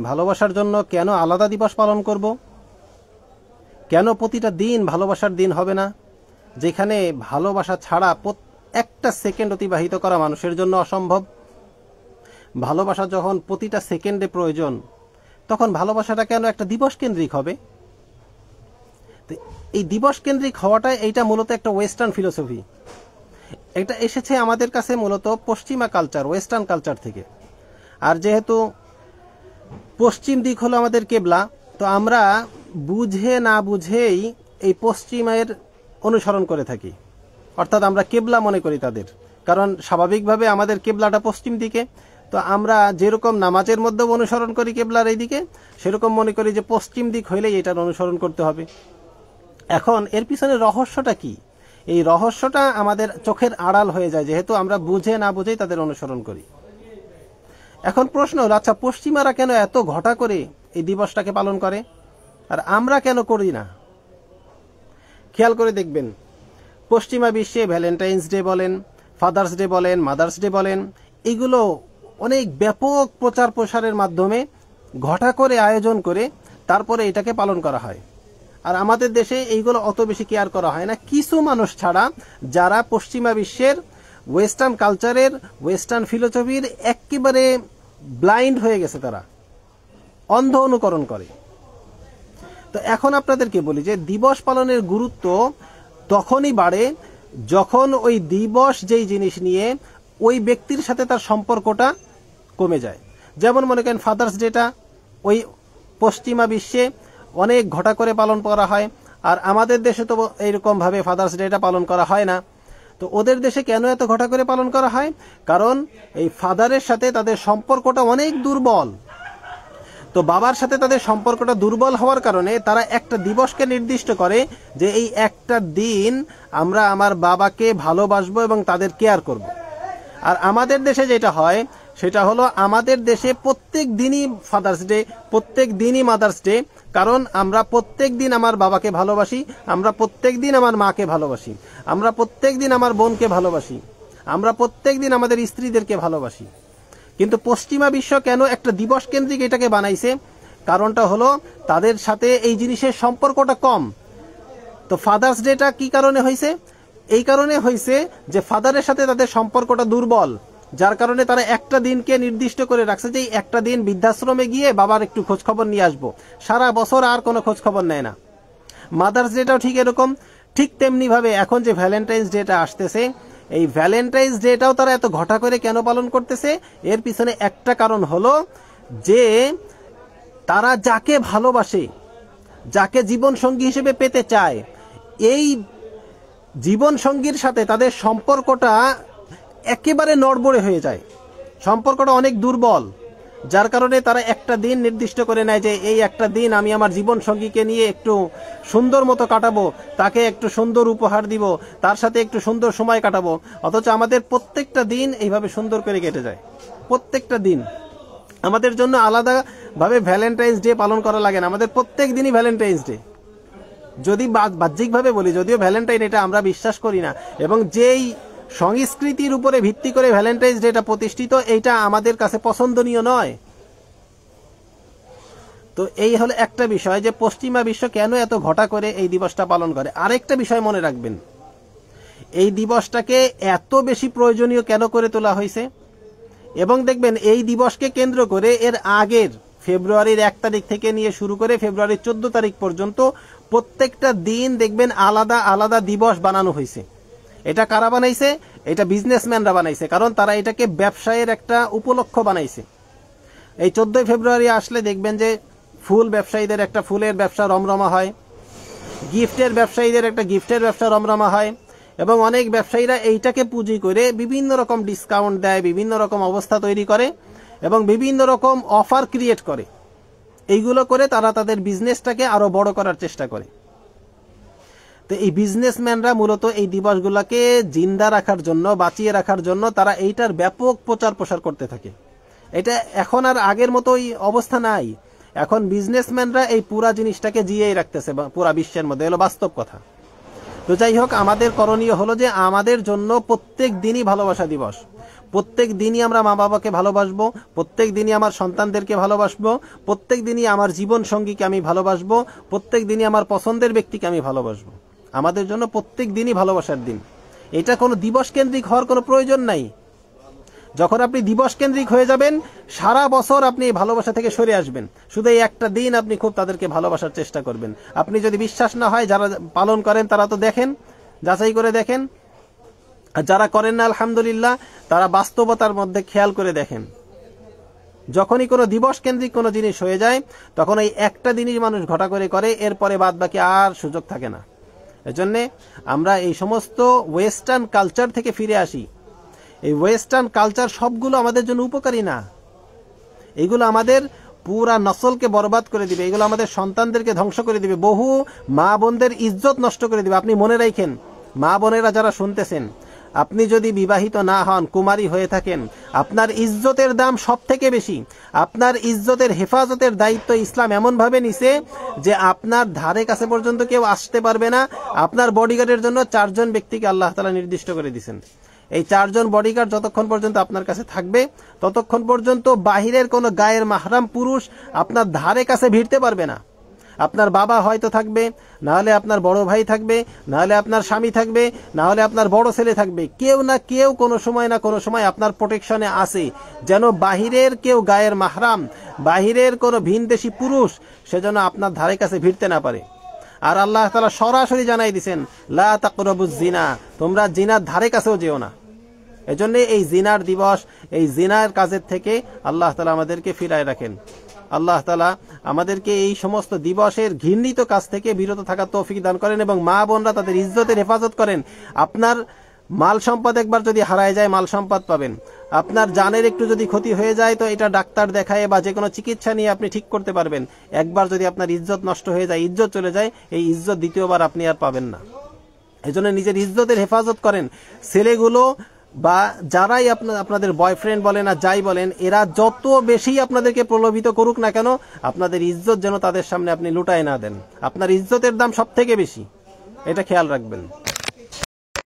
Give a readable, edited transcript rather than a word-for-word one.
ভালোবাসার জন্য কেন আলাদা দিবস পালন করব? কেন প্রতিটা দিন ভালোবাসার দিন হবে না? যেখানে ভালোবাসা ছাড়া একটা সেকেন্ড অতিবাহিত করা মানুষের জন্য অসম্ভব। ভালোবাসা যখন প্রতিটা সেকেন্ডে প্রয়োজন, তখন ভালোবাসাটা কেন একটা দিবস কেন্দ্রিক হবে? এই দিবস কেন্দ্রিক হওয়াটা এইটা মূলত একটা ওয়েস্টার্ন ফিলোসফি। এটা এসেছে আমাদের কাছে মূলত পশ্চিমা কালচার, ওয়েস্টার্ন কালচার থেকে। আর যেহেতু পশ্চিম দিক হলো আমাদের কেবলা, তো আমরা বুঝে না বুঝেই এই পশ্চিমের অনুসরণ করে থাকি, অর্থাৎ আমরা কেবলা মনে করি তাদের। কারণ স্বাভাবিকভাবে আমাদের কেবলাটা পশ্চিম দিকে, তো আমরা যেরকম নামাজের মধ্যেও অনুসরণ করি কেবলার এই দিকে, সেরকম মনে করি যে পশ্চিম দিক হইলেই এটার অনুসরণ করতে হবে। এখন এর পিছনে রহস্যটা কি? এই রহস্যটা আমাদের চোখের আড়াল হয়ে যায়, যেহেতু আমরা বুঝে না বুঝেই তাদের অনুসরণ করি। এখন প্রশ্ন হলো, আচ্ছা পশ্চিমারা কেন এত ঘটা করে এই দিবসটাকে পালন করে আর আমরা কেন করি না? খেয়াল করে দেখবেন, পশ্চিমা বিশ্বে ভ্যালেন্টাইন্স ডে বলেন, ফাদার্স ডে বলেন, মাদার্স ডে বলেন, এগুলো অনেক ব্যাপক প্রচার প্রসারের মাধ্যমে ঘটা করে আয়োজন করে তারপরে এটাকে পালন করা হয়। আর আমাদের দেশে এইগুলো অত বেশি কেয়ার করা হয় না, কিছু মানুষ ছাড়া, যারা পশ্চিমা বিশ্বের ওয়েস্টার্ন কালচারের, ওয়েস্টার্ন ফিলোসফির একেবারে ব্লাইন্ড হয়ে গেছে, তারা অন্ধ অনুকরণ করে। তো এখন আপনাদেরকে বলি যে দিবস পালনের গুরুত্ব তখনই বাড়ে যখন ওই দিবস যেই জিনিস নিয়ে ওই ব্যক্তির সাথে তার সম্পর্কটা কমে যায়। যেমন মনে করেন ফাদার্স ডেটা ওই পশ্চিমা বিশ্বে অনেক ঘটা করে পালন করা হয়, আর আমাদের দেশে তো এইরকমভাবে ফাদার্স ডেটা পালন করা হয় না। তো ওদের দেশে কেন এত ঘটা করে পালন করা হয়? কারণ এই ফাদারের সাথে তাদের সম্পর্কটা অনেক দুর্বল। তো বাবার সাথে তাদের সম্পর্কটা দুর্বল হওয়ার কারণে তারা একটা দিবসকে নির্দিষ্ট করে যে এই একটা দিন আমরা আমার বাবাকে ভালোবাসবো এবং তাদের কেয়ার করব। আর আমাদের দেশে যেটা হয় সেটা হলো, আমাদের দেশে প্রত্যেক দিনই ফাদার্স ডে, প্রত্যেক দিনই মাদার্স ডে। কারণ আমরা প্রত্যেক দিন আমার বাবাকে ভালোবাসি, আমরা প্রত্যেক দিন আমার মাকে ভালোবাসি, আমরা প্রত্যেক দিন আমার বোনকে ভালোবাসি, আমরা প্রত্যেক দিন আমাদের স্ত্রীদেরকে ভালোবাসি। কিন্তু পশ্চিমা বিশ্ব কেন একটা দিবস কেন্দ্রিক এটাকে বানাইছে? কারণটা হলো তাদের সাথে এই জিনিসের সম্পর্কটা কম। তো ফাদার্স ডেটা কি কারণে হয়েছে? এই কারণে হয়েছে যে ফাদারের সাথে তাদের সম্পর্কটা দুর্বল, যার কারণে তারা একটা দিনকে নির্দিষ্ট করে রাখছে যে একটা দিন বৃদ্ধাশ্রমে গিয়ে বাবার একটু খোঁজ খবর নিয়ে আসবো, সারা বছর আর কোনো খোঁজ খবর নেয় না। মাদার্স ডেটাও ঠিক এরকম। ঠিক তেমনি ভাবে এখন যে ভ্যালেন্টাইন্স ডেটা আসতেছে, এই ভ্যালেন্টাইন্স ডেটাও তারা এত ঘটা করে কেন পালন করতেছে? এর পিছনে একটা কারণ হলো যে তারা যাকে ভালোবাসে, যাকে জীবন সঙ্গী হিসেবে পেতে চায়, এই জীবন সঙ্গীর সাথে তাদের সম্পর্কটা একেবারে নড়বড়ে হয়ে যায়, সম্পর্কটা অনেক দুর্বল, যার কারণে তারা একটা দিন নির্দিষ্ট করে নেয় যে এই একটা দিন আমি আমার জীবন সঙ্গীকে নিয়ে একটু সুন্দর মতো কাটাবো, তাকে একটু সুন্দর উপহার দিব, তার সাথে একটু সুন্দর সময় কাটাবো। অথচ আমাদের প্রত্যেকটা দিন এইভাবে সুন্দর করে কেটে যায়। প্রত্যেকটা দিন আমাদের জন্য আলাদাভাবে ভ্যালেন্টাইন্স ডে পালন করা লাগে না, আমাদের প্রত্যেক দিনই ভ্যালেন্টাইন্স ডে। যদি বাহ্যিকভাবে বলি, যদিও ভ্যালেন্টাইন এটা আমরা বিশ্বাস করি না, এবং যেই সংস্কৃতির উপরে ভিত্তি করে ভ্যালেন্টাইন্স ডেটা প্রতিষ্ঠিত, এইটা আমাদের কাছে পছন্দনীয় নয়। তো এই হলো একটা বিষয় যে পশ্চিমা বিশ্ব কেন এত ঘটা করে এই দিবসটা পালন করে। আরেকটা বিষয় মনে রাখবেন, এই দিবসটাকে এত বেশি প্রয়োজনীয় কেন করে তোলা হয়েছে, এবং দেখবেন এই দিবসকে কেন্দ্র করে এর আগের ফেব্রুয়ারির 1 তারিখ থেকে নিয়ে শুরু করে ফেব্রুয়ারির 14 তারিখ পর্যন্ত প্রত্যেকটা দিন দেখবেন আলাদা আলাদা দিবস বানানো হয়েছে। এটা কারা বানাইছে? এটা বিজনেসম্যানরা বানাইছে, কারণ তারা এটাকে ব্যবসায়ের একটা উপলক্ষ বানাইছে। এই 14 ফেব্রুয়ারি আসলে দেখবেন যে ফুল ব্যবসায়ীদের একটা ফুলের ব্যবসা রমরমা হয়, গিফটের ব্যবসায়ীদের একটা গিফটের ব্যবসা রমরমা হয়, এবং অনেক ব্যবসায়ীরা এইটাকে পুঁজি করে বিভিন্ন রকম ডিসকাউন্ট দেয়, বিভিন্ন রকম অবস্থা তৈরি করে এবং বিভিন্ন রকম অফার ক্রিয়েট করে। এইগুলো করে তারা তাদের বিজনেসটাকে আরো বড় করার চেষ্টা করে। তো এই বিজনেসম্যানরা মূলত এই দিবসগুলোকে জিন্দা রাখার জন্য, বাঁচিয়ে রাখার জন্য তারা এইটার ব্যাপক প্রচার প্রসার করতে থাকে। এটা এখন আর আগের মতোই অবস্থা নাই, এখন বিজনেসম্যানরা এই পুরা জিনিসটাকে জিয়েই রাখতেছে পুরা বিশ্বের মধ্যে, এলো বাস্তব কথা। তো যাই হোক, আমাদের করণীয় হলো যে আমাদের জন্য প্রত্যেক দিনই ভালোবাসা দিবস, প্রত্যেক দিনই আমরা মা বাবাকে ভালোবাসবো, প্রত্যেক দিনই আমার সন্তানদেরকে ভালোবাসবো, প্রত্যেক দিনই আমার জীবন সঙ্গীকে আমি ভালোবাসবো, প্রত্যেক দিনই আমার পছন্দের ব্যক্তিকে আমি ভালোবাসবো। আমাদের জন্য প্রত্যেক দিনই ভালোবাসার দিন। এটা কোনো দিবস কেন্দ্রিক হওয়ার কোনো প্রয়োজন নাই। যখন আপনি দিবস কেন্দ্রিক হয়ে যাবেন, সারা বছর আপনি এই ভালোবাসা থেকে সরে আসবেন। শুধু এই একটা দিন আপনি খুব তাদেরকে ভালোবাসার চেষ্টা করবেন। আপনি যদি বিশ্বাস না হয়, যারা পালন করেন তারা তো দেখেন, যাচাই করে দেখেন, আর যারা করেন না আলহামদুলিল্লাহ, তারা বাস্তবতার মধ্যে খেয়াল করে দেখেন। যখনই কোনো দিবস কেন্দ্রিক কোনো জিনিস হয়ে যায়, তখন এই একটা দিনই মানুষ ঘটা করে, এরপরে বাদ বাকি আর সুযোগ থাকে না। এজন্য আমরা এই সমস্ত ওয়েস্টার্ন কালচার থেকে ফিরে আসি। এই ওয়েস্টার্ন কালচার সবগুলো আমাদের জন্য উপকারী না। এগুলো আমাদের পুরা নসলকে বরবাদ করে দিবে, এগুলো আমাদের সন্তানদেরকে ধ্বংস করে দিবে, বহু মা বোনদের ইজ্জত নষ্ট করে দিবে। আপনি মনে রাখেন, মা বোনেরা যারা শুনতেছেন, আপনি যদি বিবাহিত না হন, কুমারী হয়ে থাকেন, আপনার ইজ্জতের দাম সব থেকে বেশি। আপনার ইজ্জতের হেফাজতের দায়িত্ব ইসলাম এমনভাবে নিছে যে আপনার ধারে কাছে পর্যন্ত কেউ আসতে পারবে না। আপনার বডিগার্ডের জন্য 4 জন ব্যক্তিকে আল্লাহ তাআলা নির্দিষ্ট করে দিয়েছেন। এই 4 জন বডিগার্ড যতক্ষণ পর্যন্ত আপনার কাছে থাকবে, ততক্ষণ পর্যন্ত বাহিরের কোনো গায়ের মাহরাম পুরুষ আপনার ধারে কাছে ভিড়তে পারবে না। আপনার বাবা হয়তো থাকবে, না হলে আপনার বড় ভাই থাকবে, না হলে আপনার স্বামী থাকবে, না হলে আপনার বড় ছেলে থাকবে। কেউ না কেউ কোনো সময় না কোনো সময় আপনার প্রোটেকশনে আসে, যেন বাহিরের কেউ গায়ের মাহরাম, বাহিরের কোনো ভিনদেশী পুরুষ সেজন্য আপনার ধারে কাছে ভিড়তে না পারে। আর আল্লাহ তাআলা সরাসরি জানাই দিয়েছেন, লা তাকরাবুজ জিনা, তোমরা জিনার ধারে কাছেও যেও না। এজন্য এই জিনার দিবস, এই জিনার কাজের থেকে আল্লাহ তাআলা আমাদেরকে ফিরায় রাখেন। আল্লাহ তাআলা আমাদেরকে এই সমস্ত দিবসের ঘৃণিত কাজ থেকে বিরত থাকার তৌফিক দান করেন এবং মা বোনরা তাদের ইজ্জতের হেফাজত করেন। আপনার মাল সম্পদ একবার যদি হারায় যায়, মাল সম্পদ পাবেন। আপনার জানের একটু যদি ক্ষতি হয়ে যায়, তো এটা ডাক্তার দেখায় বা যে কোনো চিকিৎসা নিয়ে আপনি ঠিক করতে পারবেন। একবার যদি আপনার ইজ্জত নষ্ট হয়ে যায়, ইজ্জত চলে যায়, এই ইজ্জত দ্বিতীয়বার আপনি আর পাবেন না। এজন্য নিজের ইজ্জতের হেফাজত করেন। ছেলেগুলো বা যারাই আপনাদের বয়ফ্রেন্ড বলেন আর যাই বলেন, এরা যত বেশি আপনাদেরকে প্রলোভিত করুক না কেন, আপনাদের ইজ্জত যেন তাদের সামনে আপনি লুটায় না দেন। আপনার ইজ্জতের দাম সব থেকে বেশি, এটা খেয়াল রাখবেন।